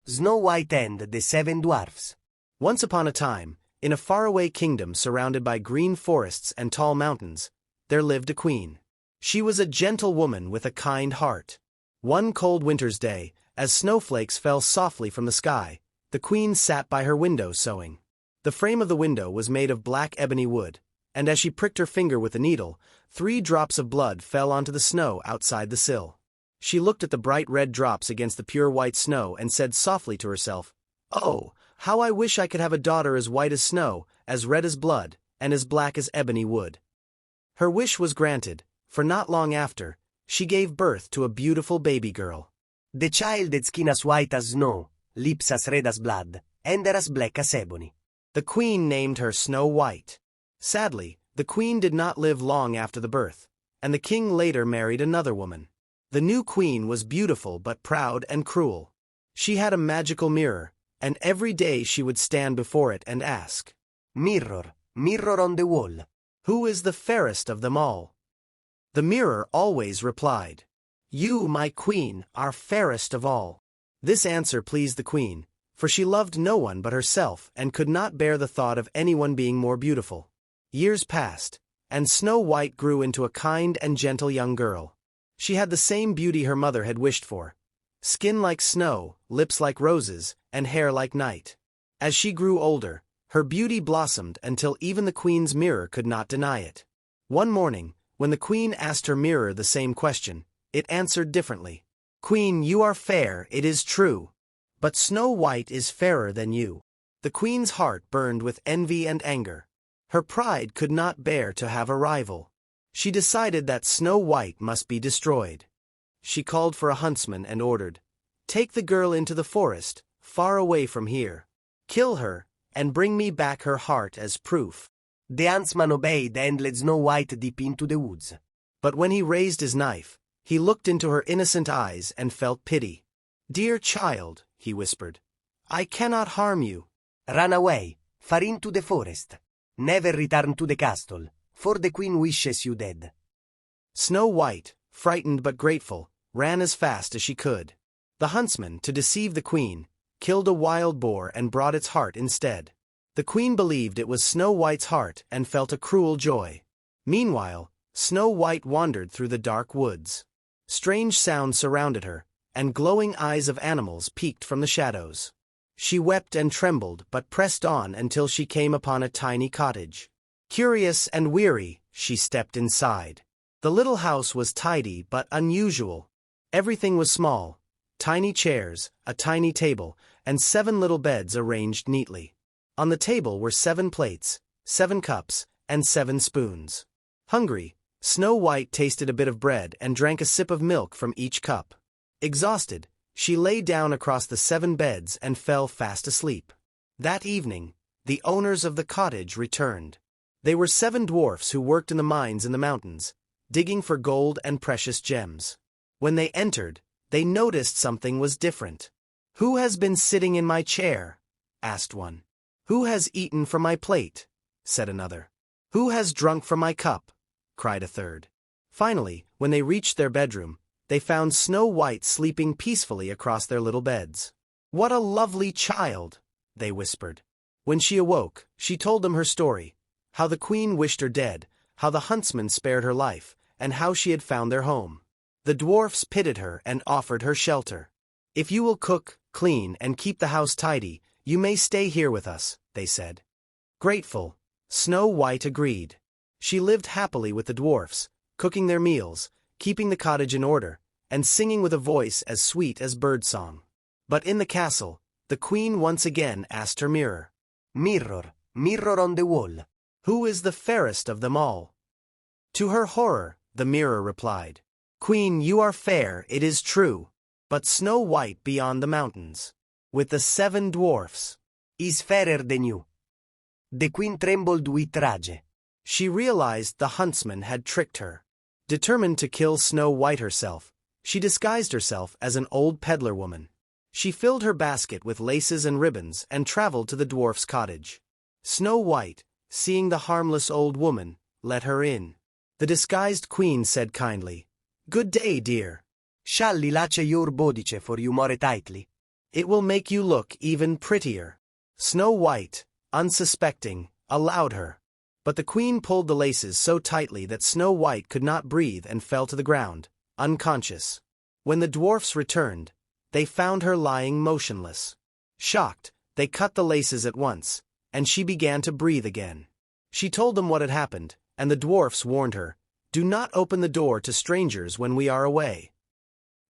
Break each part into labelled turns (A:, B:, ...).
A: SnowWhite and the 7 Dwarfs.
B: Once upon a time, in a faraway kingdom surrounded by green forests and tall mountains, there lived a queen. She was a gentle woman with a kind heart. One cold winter's day, as snowflakes fell softly from the sky, the queen sat by her window sewing. The frame of the window was made of black ebony wood, and as she pricked her finger with the needle, 3 drops of blood fell onto the snow outside the sill. She looked at the bright red drops against the pure white snow and said softly to herself, "Oh, how I wish I could have a daughter as white as snow, as red as blood, and as black as ebony wood." Her wish was granted, for not long after, she gave birth to a beautiful baby girl.
A: The child had skin as white as snow, lips as red as blood, and hair as black as ebony.
B: The queen named her Snow White. Sadly, the queen did not live long after the birth, and the king later married another woman. The new queen was beautiful but proud and cruel. She had a magical mirror, and every day she would stand before it and ask,
A: "Mirror, mirror on the wall,
B: who is the fairest of them all?" The mirror always replied, "You, my queen, are fairest of all." This answer pleased the queen, for she loved no one but herself and could not bear the thought of anyone being more beautiful. Years passed, and Snow White grew into a kind and gentle young girl. She had the same beauty her mother had wished for: skin like snow, lips like roses, and hair like night. As she grew older, her beauty blossomed until even the queen's mirror could not deny it. One morning, when the queen asked her mirror the same question, it answered differently. "Queen, you are fair, it is true. But Snow White is fairer than you." The queen's heart burned with envy and anger. Her pride could not bear to have a rival. She decided that Snow White must be destroyed. She called for a huntsman and ordered, "Take the girl into the forest, far away from here. Kill her, and bring me back her heart as proof."
A: The huntsman obeyed and led Snow White deep into the woods.
B: But when he raised his knife, he looked into her innocent eyes and felt pity. "Dear child," he whispered, "I cannot harm you."
A: "Run away, far into the forest. Never return to the castle, for the queen wishes you dead."
B: Snow White, frightened but grateful, ran as fast as she could. The huntsman, to deceive the queen, killed a wild boar and brought its heart instead. The queen believed it was Snow White's heart and felt a cruel joy. Meanwhile, Snow White wandered through the dark woods. Strange sounds surrounded her, and glowing eyes of animals peeked from the shadows. She wept and trembled but pressed on until she came upon a tiny cottage. Curious and weary, she stepped inside. The little house was tidy but unusual. Everything was small: tiny chairs, a tiny table, and 7 little beds arranged neatly. On the table were 7 plates, 7 cups, and 7 spoons. Hungry, Snow White tasted a bit of bread and drank a sip of milk from each cup. Exhausted, she lay down across the 7 beds and fell fast asleep. That evening, the owners of the cottage returned. They were 7 dwarfs who worked in the mines in the mountains, digging for gold and precious gems. When they entered, they noticed something was different. "Who has been sitting in my chair?" asked one. "Who has eaten from my plate?" said another. "Who has drunk from my cup?" cried a third. Finally, when they reached their bedroom, they found Snow White sleeping peacefully across their little beds. "What a lovely child!" they whispered. When she awoke, she told them her story: how the queen wished her dead, how the huntsman spared her life, and how she had found their home. The dwarfs pitied her and offered her shelter. "If you will cook, clean, and keep the house tidy, you may stay here with us," they said. Grateful, Snow White agreed. She lived happily with the dwarfs, cooking their meals, keeping the cottage in order, and singing with a voice as sweet as birdsong. But in the castle, the queen once again asked her mirror, "Mirror, mirror on the wall, who is the fairest of them all?" To her horror, the mirror replied, "Queen, you are fair, it is true, but Snow White beyond the mountains, with the 7 dwarfs,
A: is fairer than you." The queen trembled with rage.
B: She realized the huntsman had tricked her. Determined to kill Snow White herself, she disguised herself as an old peddler woman. She filled her basket with laces and ribbons and traveled to the dwarf's cottage. Snow White, seeing the harmless old woman, let her in. The disguised queen said kindly, "Good day, dear.
A: Shall I latch your bodice for you more tightly?"
B: It will make you look even prettier." Snow White, unsuspecting, allowed her. But the queen pulled the laces so tightly that Snow White could not breathe and fell to the ground, unconscious. When the dwarfs returned, they found her lying motionless. Shocked, they cut the laces at once, and she began to breathe again. She told them what had happened, and the dwarfs warned her, "Do not open the door to strangers when we are away."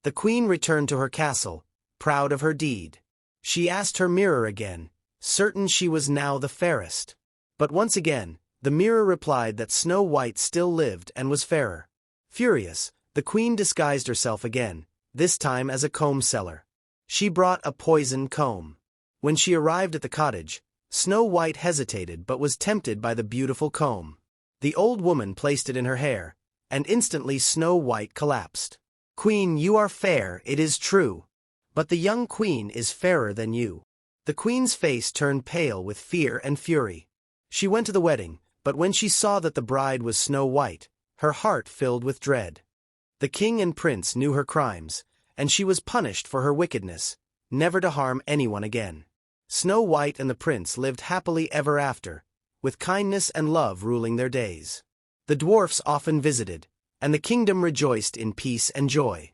B: The queen returned to her castle, proud of her deed. She asked her mirror again, certain she was now the fairest. But once again, the mirror replied that Snow White still lived and was fairer. Furious, the queen disguised herself again, this time as a comb seller. She brought a poisoned comb. When she arrived at the cottage, Snow White hesitated but was tempted by the beautiful comb. The old woman placed it in her hair, and instantly Snow White collapsed. "Queen, you are fair, it is true. But the young queen is fairer than you." The queen's face turned pale with fear and fury. She went to the wedding, but when she saw that the bride was Snow White, her heart filled with dread. The king and prince knew her crimes, and she was punished for her wickedness, never to harm anyone again. Snow White and the prince lived happily ever after, with kindness and love ruling their days. The dwarfs often visited, and the kingdom rejoiced in peace and joy.